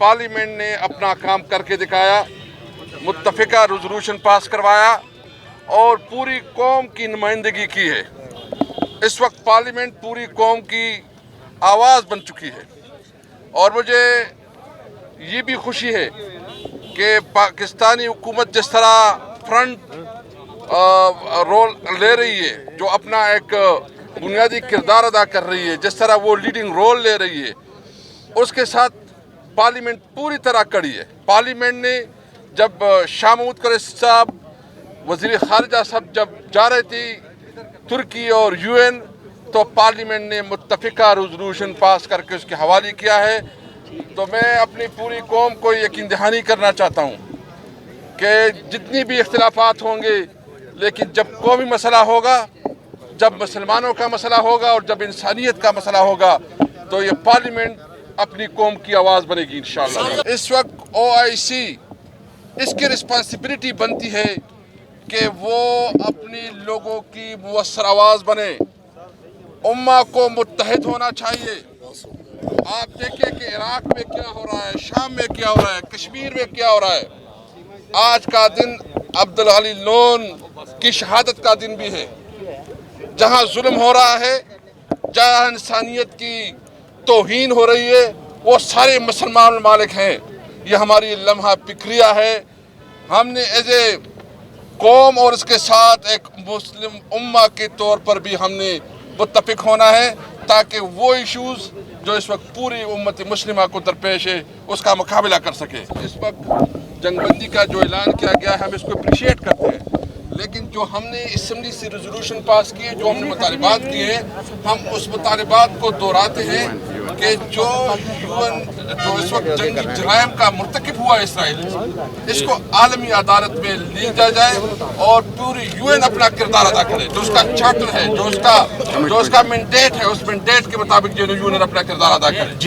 Parliament ने अपना काम करके दिखाया, मुत्तफ़िका रेज़ोल्यूशन पास करवाया और पूरी कौम की नुमाइंदगी की है। इस वक्त पार्लियामेंट पूरी कौम की आवाज़ बन चुकी है और मुझे ये भी खुशी है कि पाकिस्तानी हुकूमत जिस तरह फ्रंट रोल ले रही है, जो अपना एक बुनियादी किरदार अदा कर रही है, जिस तरह वो लीडिंग रोल ले रही है, उसके साथ पार्लियामेंट पूरी तरह कड़ी है। पार्लियामेंट ने जब शाह महमूद कुरैशी साहब वज़ीर ख़ारिजा साहब जब जा रहे थे तुर्की और यूएन, तो पार्लियामेंट ने मुत्तफ़िका रेज़ोल्यूशन पास करके उसके हवाले किया है। तो मैं अपनी पूरी कौम को यकीन दहानी करना चाहता हूँ कि जितनी भी इख्तिलाफ़ात होंगे, लेकिन जब कौमी मसला होगा, जब मुसलमानों का मसला होगा और जब इंसानियत का मसला होगा, तो ये पार्लियामेंट अपनी कौम की आवाज़ बनेगी इंशाअल्लाह। इस वक्त OIC इसकी रिस्पॉन्सिबिलिटी बनती है कि वो अपनी लोगों की मुवस्सर आवाज़ बने। उम्मा को मुत्तहिद होना चाहिए। आप देखिए कि इराक में क्या हो रहा है, शाम में क्या हो रहा है, कश्मीर में क्या हो रहा है। आज का दिन अब्दुल अली लोन की शहादत का दिन भी है। जहाँ जुल्म हो रहा है, जहाँ इंसानियत की तौहीन हो रही है, वो सारे मुसलमान ममालिक हैं। ये हमारी लम्हा फिक्रिया है। हमने एज ए कौम और इसके साथ एक मुस्लिम उम्मा के तौर पर भी हमने मुत्तफ़िक होना है, ताकि वो इशूज़ जो इस वक्त पूरी उम्मत मुस्लिमा को दरपेश है, उसका मुकाबला कर सके। इस वक्त जंगबंदी का जो ऐलान किया गया है, हम इसको अप्रिशिएट करते हैं, लेकिन जो हमने असम्बली से रेज़ोल्यूशन पास किए, जो हमने मुतालिबात किए हैं, हम उस मुतालिबात को दोहराते हैं कि जो इस वक्त जंगी जराइम का मुर्तकिब हुआ इसराइल, इसको आलमी अदालत में लिया जाए और पूरी UN अपना किरदार अदा करे। जो उसका चार्टर है, जो उसका मैंडेट है, उस मैंडेट के मुताबिक जो UN अपना किरदार अदा करे।